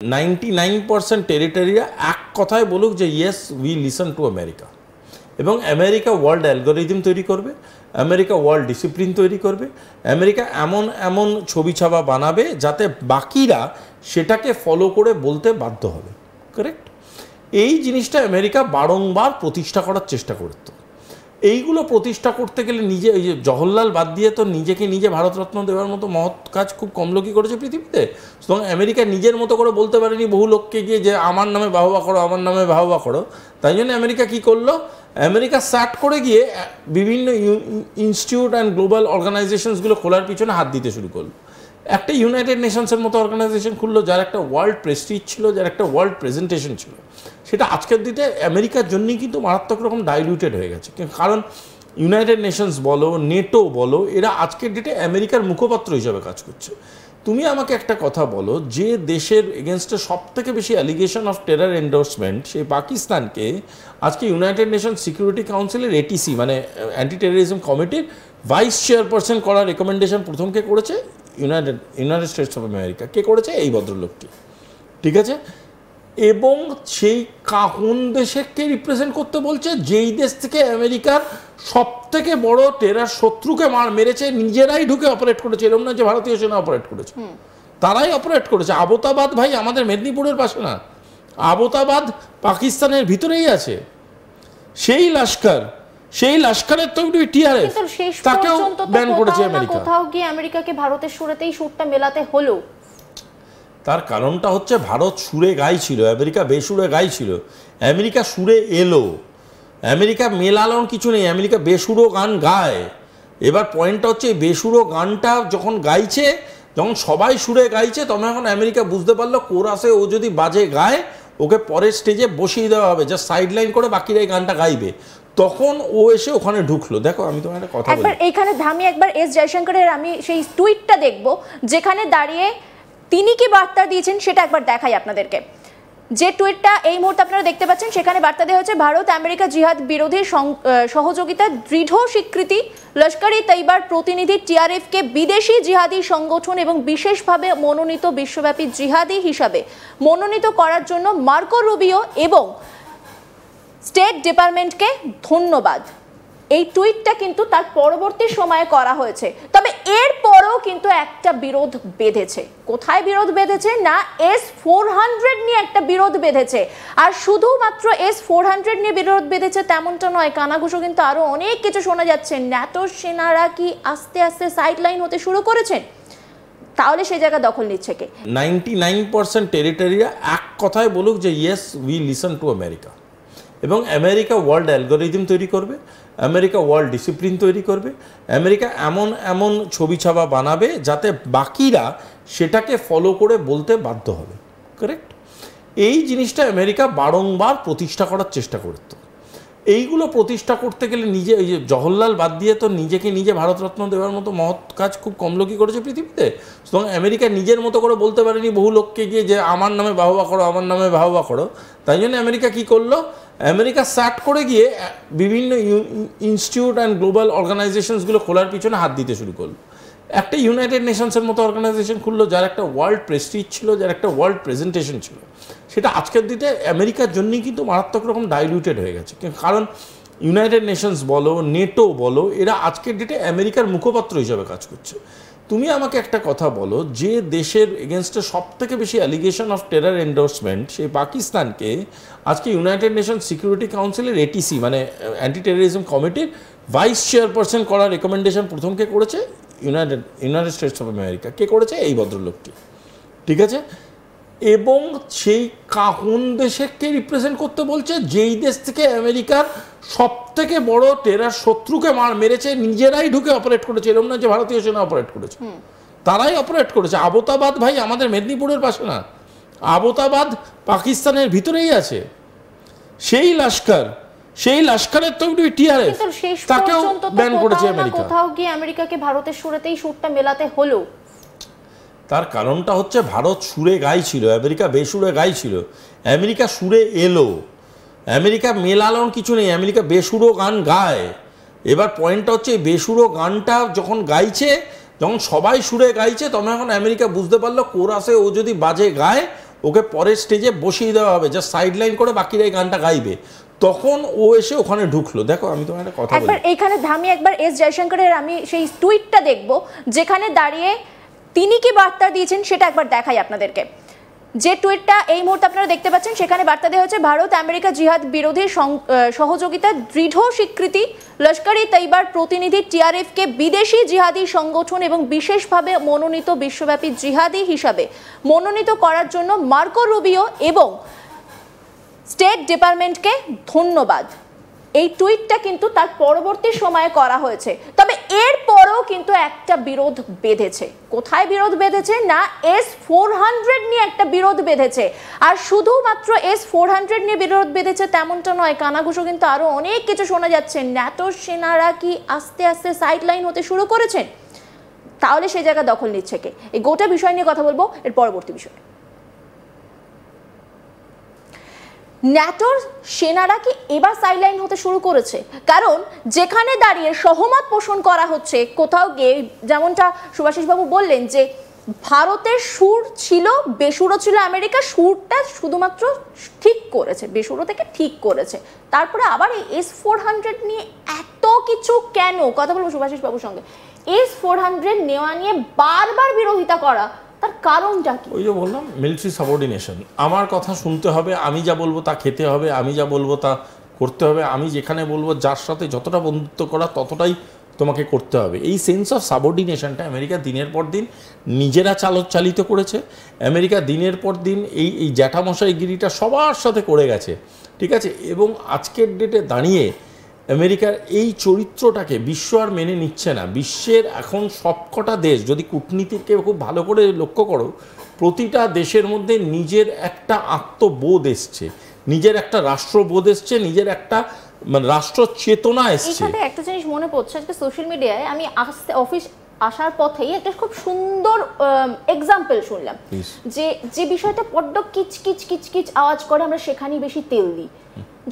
99% টেরিটরিয়া এক কথায় বলুক যে yes we listen to America, এবং আমেরিকা ওয়ার্ল্ড অ্যালগোরিদম তৈরি করবে, আমেরিকা ওয়ার্ল্ড ডিসিপ্লিন তৈরি করবে, আমেরিকা এমন এমন ছবি ছাপা বানাবে যাতে বাকিরা সেটাকে ফলো করে বলতে বাধ্য হবে। কারেক্ট? এই জিনিসটা আমেরিকা বারংবার প্রতিষ্ঠা করার চেষ্টা করতো। এইগুলো প্রতিষ্ঠা করতে গেলে নিজে ওই যে জওহরলাল বাদ দিয়ে তো নিজেকে নিজে ভারতরত্ন দেওয়ার মতো মহৎ কাজ খুব কম লোকই করেছে পৃথিবীতে। সুতরাং আমেরিকা নিজের মতো করে বলতে পারেনি বহু লোককে গিয়ে যে আমার নামে বাহবা করো, আমার নামে বাহবা করো। তাই জন্য আমেরিকা কী করলো, আমেরিকা স্টার্ট করে গিয়ে বিভিন্ন ইনস্টিটিউট অ্যান্ড গ্লোবাল অর্গানাইজেশনসগুলো খোলার পিছনে হাত দিতে শুরু করলো। একটা ইউনাইটেড নেশনসের মতো অর্গানাইজেশন খুললো যার একটা ওয়ার্ল্ড প্রেস্টিজ ছিল, যার একটা ওয়ার্ল্ড প্রেজেন্টেশন ছিল। সেটা আজকের দিনে আমেরিকার জন্যই কিন্তু মারাত্মক রকম ডাইলিউটেড হয়ে গেছে। কারণ ইউনাইটেড নেশনস বলো, নেটো বলো, এরা আজকের ডেটে আমেরিকার মুখপাত্র হিসাবে কাজ করছে। তুমি আমাকে একটা কথা বলো, যে দেশের এগেনস্টে সবথেকে বেশি অ্যালিগেশন অফ টেরর এন্ডোর্সমেন্ট, সেই পাকিস্তানকে আজকে ইউনাইটেড নেশন সিকিউরিটি কাউন্সিলের এটিসি মানে অ্যান্টি টেররিজম কমিটির ভাইস চেয়ারপারসন করার রেকমেন্ডেশন প্রথম কে করেছে? United States of America. কে করেছে? এই ভদ্রলোকটি। ঠিক আছে? এবং সেই কোন দেশকে রিপ্রেজেন্ট করতে বলছে? যেই দেশ থেকে আমেরিকার সব থেকে বড় টেরার শত্রুকে মেরেছে, নিজেরাই ঢুকে অপারেট করেছে। এরকম না যে ভারতীয় সেনা অপারেট করেছে, তারাই অপারেট করেছে। আবোতাবাদ ভাই আমাদের মেদিনীপুরের পাশে না, আবোতাবাদ পাকিস্তানের ভিতরেই আছে। সেই লস্কর, সেই লস্করের তৈরি টিআরএফ, তাকেও ব্যান করেছে আমেরিকা। কোথাও গিয়ে আমেরিকাকে ভারতের সুরেতেই সুরটা মেলাতে হলো। তার কারণটা হচ্ছে ভারত সুরে গাইছিল, আমেরিকা বেসুরে গাইছিল। আমেরিকা সুরে এলো, আমেরিকা মেলানোর কিছু নেই, আমেরিকা বেসুরো গান গায়। এবার পয়েন্টটা হচ্ছে এই বেসুরো গানটা যখন গাইছে, যখন সবাই সুরে গাইছে, তখন এখন আমেরিকা বুঝতে পারলো কোরাসে ও যদি বাজে গায় ওকে পরের স্টেজে বসিয়ে দেওয়া হবে, যা সাইড লাইন করে বাকিরা এই গানটা গাইবে। তখন ও এসে ওখানে ঢুকলো। দেখো আমি তোমার একটা কথা বলি, একবার এখানে আমি একবার এস জয়শঙ্করের আমি সেই টুইটটা দেখবো যেখানে দাঁড়িয়ে তিনি কি বার্তা দিয়েছেন সেটা একবার দেখাই আপনাদেরকে। যে টুইটটা এই মুহূর্তে আপনারা দেখতে পাচ্ছেন, সেখানে বার্তা দেওয়া হচ্ছে ভারত আমেরিকা জিহাদ বিরোধী সহযোগিতার দৃঢ় স্বীকৃতি, লস্কর-ই তৈবার প্রতিনিধি টিআরএফকে বিদেশি জিহাদি সংগঠন এবং বিশেষভাবে মনোনীত বিশ্বব্যাপী জিহাদি হিসাবে মনোনীত করার জন্য মার্কো রুবিও এবং স্টেট ডিপার্টমেন্টকে ধন্যবাদ। এই টুইটটা কিন্তু তার পরবর্তী সময়ে করা হয়েছে। তবে এর পরেও কিন্তু একটা বিরোধ বেঁধেছে। কোথায় বিরোধ বেঁধেছে? না, S-400 নিয়ে একটা বিরোধ বেঁধেছে। আর শুধুমাত্র S-400 নিয়ে বিরোধ বেঁধেছে তেমনটা নয়, কানাঘুষো কিন্তু আরো অনেক কিছু শোনা যাচ্ছে। ন্যাটো সেনারা কি আস্তে আস্তে সাইডলাইন হতে শুরু করেছেন? তাহলে সেই জায়গা দখল নিচ্ছে কে? 99% টেরিটরিয়া এক কথায় বলুক যে yes we listen to America, এবং আমেরিকা ওয়ার্ল্ড অ্যালগোরিদম তৈরি করবে, আমেরিকা ওয়ার্ল্ড ডিসিপ্লিন তৈরি করবে, আমেরিকা এমন এমন ছবি ছাপা বানাবে যাতে বাকিরা সেটাকে ফলো করে বলতে বাধ্য হবে। কারেক্ট? এই জিনিসটা আমেরিকা বারংবার প্রতিষ্ঠা করার চেষ্টা করতো। এইগুলো প্রতিষ্ঠা করতে গেলে নিজে ওই যে জওহরলাল বাদ দিয়ে তো নিজেকে নিজে ভারতরত্ন দেওয়ার মতো মহৎ কাজ খুব কম লোকই করেছে পৃথিবীতে। সুতরাং আমেরিকা নিজের মতো করে বলতে পারেনি বহু লোককে গিয়ে যে আমার নামে বাহবা করো, আমার নামে বাহবা করো। তাই জন্য আমেরিকা কী করলো, আমেরিকা স্টার্ট করে গিয়ে বিভিন্ন ইনস্টিটিউট অ্যান্ড গ্লোবাল অর্গানাইজেশনসগুলো খোলার পিছনে হাত দিতে শুরু করলো। একটা ইউনাইটেড নেশনসের মতো অর্গানাইজেশন খুললো যার একটা ওয়ার্ল্ড প্রেস্টিজ ছিল, যার একটা ওয়ার্ল্ড প্রেজেন্টেশন ছিল। সেটা আজকের দিনে আমেরিকার জন্যই কিন্তু মারাত্মক রকম ডাইলিউটেড হয়ে গেছে। কারণ ইউনাইটেড নেশনস বলো, নেটো বলো, এরা আজকের ডেটে আমেরিকার মুখপাত্র হিসাবে কাজ করছে। তুমি আমাকে একটা কথা বলো, যে দেশের এগেনস্টে সবথেকে বেশি অ্যালিগেশন অফ টেরর এন্ডোর্সমেন্ট, সেই পাকিস্তানকে আজকে ইউনাইটেড নেশন সিকিউরিটি কাউন্সিলের এটিসি মানে অ্যান্টি টেররিজম কমিটির ভাইস চেয়ারপারসন করার রেকমেন্ডেশন প্রথম কে করেছে? United States of America. কে করেছে? এই ভদ্রলোকটি। ঠিক আছে? এবং সেই কোন দেশকে রিপ্রেজেন্ট করতে বলছে? যেই দেশ থেকে আমেরিকার সব থেকে বড় টেরার শত্রুকে মেরেছে, নিজেরাই ঢুকে অপারেট করেছে। এরকম না যে ভারতীয় সেনা অপারেট করেছে, তারাই অপারেট করেছে। আবোতাবাদ ভাই আমাদের মেদিনীপুরের পাশে না, আবোতাবাদ পাকিস্তানের ভিতরেই আছে। সেই লস্কর, সেই লস্করের তৈরি টিআরএফ, তাকেও ব্যান করেছে আমেরিকা। কোথাও গিয়ে আমেরিকাকে ভারতের সুরেতেই সুরটা মেলাতে হলো। তার কারণটা হচ্ছে ভারত সুরে গাইছিল, আমেরিকা বেসুরে গাইছিল। আমেরিকা সুরে এলো, আমেরিকা মেলানোর কিছু নেই, আমেরিকা বেসুরো গান গায়। এবার পয়েন্টটা হচ্ছে এই বেসুরো গানটা যখন গাইছে, যখন সবাই সুরে গাইছে, তখন এখন আমেরিকা বুঝতে পারলো কোরাসে ও যদি বাজে গায় ওকে পরের স্টেজে বসিয়ে দেওয়া হবে, জাস্ট সাইড লাইন করে বাকিরা এই গানটা গাইবে, তখন ও এসে ওখানে ঢুকলো। দেখো আমি তোমার একটা কথা বলি, একবার এইখানে আমি একবার এস জয়শঙ্করের আমি সেই টুইটটা দেখব যেখানে দাঁড়িয়ে তিনি কি বার্তা দিয়েছেন সেটা একবার দেখাই আপনাদেরকে। যে টুইটটা এই মুহূর্তে আপনারা দেখতে পাচ্ছেন সেখানে বার্তা দেওয়া হচ্ছে, ভারত আমেরিকা জিহাদ বিরোধী সহযোগিতার দৃঢ় স্বীকৃতি, লস্কর ই তৈবার প্রতিনিধি টিআরএফকে বিদেশি জিহাদি সংগঠন এবং বিশেষভাবে মনোনীত বিশ্বব্যাপী জিহাদি হিসাবে মনোনীত করার জন্য মার্কো রুবিও এবং স্টেট ডিপার্টমেন্টকে ধন্যবাদ। এই টুইটটা কিন্তু তার পরবর্তী সময়ে করা হয়েছে, তবে এরপরও কিন্তু একটা বিরোধ বেঁধেছে। কোথায় বিরোধ বেঁধেছে না, S-400 নিয়ে একটা বিরোধ বেঁধেছে। আর শুধুমাত্র S-400 নিয়ে বিরোধ বেঁধেছে তেমনটা নয়, কানাঘুষো কিন্তু আরো অনেক কিছু শোনা যাচ্ছে। ন্যাটোর সেনারা কি আস্তে আস্তে সাইডলাইন হতে শুরু করেছেন, তাহলে সেই জায়গা দখল নিচ্ছে কে? এই গোটা বিষয় নিয়ে কথা বলবো এর পরবর্তী বিষয়ে। ন্যাটোর সেনারা কি এবার সাইডলাইন হতে শুরু করেছে? কারণ যেখানে দাঁড়িয়ে সহমত পোষণ করা হচ্ছে কোথাও গিয়ে, যেমনটা সুভাষিসবাবু বললেন যে ভারতের সুর ছিল, বেসুরো ছিল আমেরিকা, সুরটা শুধুমাত্র ঠিক করেছে, বেসুরো থেকে ঠিক করেছে। তারপরে আবার এই S-400 নিয়ে এত কিছু কেন? কথা বলবো সুভাষিসবাবুর সঙ্গে। S-400 নেওয়া নিয়ে বারবার বিরোধিতা করা, তার কারণটা কি? ওই যে বললাম, মিলিটারি সাবঅর্ডিনেশন। আমার কথা শুনতে হবে, আমি যা বলবো তা খেতে হবে, আমি যা বলবো তা করতে হবে, আমি যেখানে বলবো যার সাথে যতটা বন্ধুত্ব করা ততটাই তোমাকে করতে হবে। এই সেন্স অফ সাবঅর্ডিনেশনটা আমেরিকা দিনের পর দিন নিজেরা চালিত করেছে। আমেরিকা দিনের পর দিন এই জ্যাঠামশাইগিরিটা সবার সাথে করে গেছে, ঠিক আছে। এবং আজকের ডেটে দাঁড়িয়ে আমেরিকার এই চরিত্রটাকে বিশ্ব আর মেনে নিচ্ছে না। বিশ্বের এখন সবকটা দেশ, যদি কূটনীতিকে খুব ভালো করে লক্ষ্য করো, প্রতিটা দেশের মধ্যে নিজের একটা আত্মবোধ এসছে, নিজের একটা রাষ্ট্রবোধ এসছে, নিজের একটা রাষ্ট্র চেতনা এসছে। এখানে একটা জিনিস মনে পড়ছে, আজকে সোশ্যাল মিডিয়ায় আমি অফিস আসার পথেই একটা খুব সুন্দর এক্সাম্পল শুনলাম, যে বিষয়টা বড্ড কিচ কিচ কিচ কিচ আওয়াজ করে, আমরা সেখানেই বেশি তেল দিই।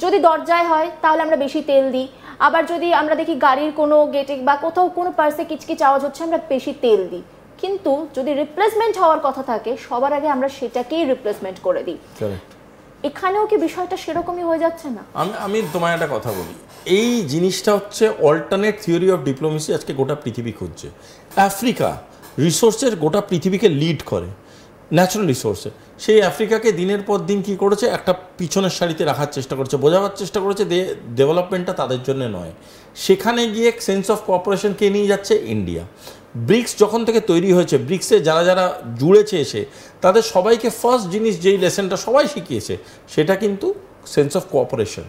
যদি দরজায় হয় তাহলে আমরা বেশি তেল দিই, আবার যদি আমরা দেখি গাড়ির কোনো গেটে বা কোথাও কোনো পার্সে কিচকিচ আওয়াজ হচ্ছে আমরা বেশি তেল দিই। কিন্তু যদি রিপ্লেসমেন্ট হওয়ার কথা থাকে সবার আগে আমরা সেটাকেই রিপ্লেসমেন্ট করে দিই। এখানেও কি বিষয়টা সেরকমই হয়ে যাচ্ছে না? আমি তোমায় একটা কথা বলি, এই জিনিসটা হচ্ছে অল্টারনেট থিওরি অফ ডিপ্লোমেসি আজকে গোটা পৃথিবী খুঁজছে। আফ্রিকা রিসোর্সের গোটা পৃথিবীকে লিড করে, ন্যাচারাল রিসোর্সে। সেই আফ্রিকাকে দিনের পর দিন কী করেছে, একটা পিছনের সারিতে রাখার চেষ্টা করেছে, বোঝাবার চেষ্টা করেছে ডেভেলপমেন্টটা তাদের জন্য নয়। সেখানে গিয়ে সেন্স অফ কোঅপারেশন কে নিয়ে যাচ্ছে ইন্ডিয়া। ব্রিক্স যখন থেকে তৈরি হয়েছে, ব্রিক্সে যারা যারা জুড়েছে এসে, তাদের সবাইকে ফার্স্ট জিনিস যেই লেসনটা সবাই শিখিয়েছে সেটা কিন্তু সেন্স অফ কোঅপারেশন।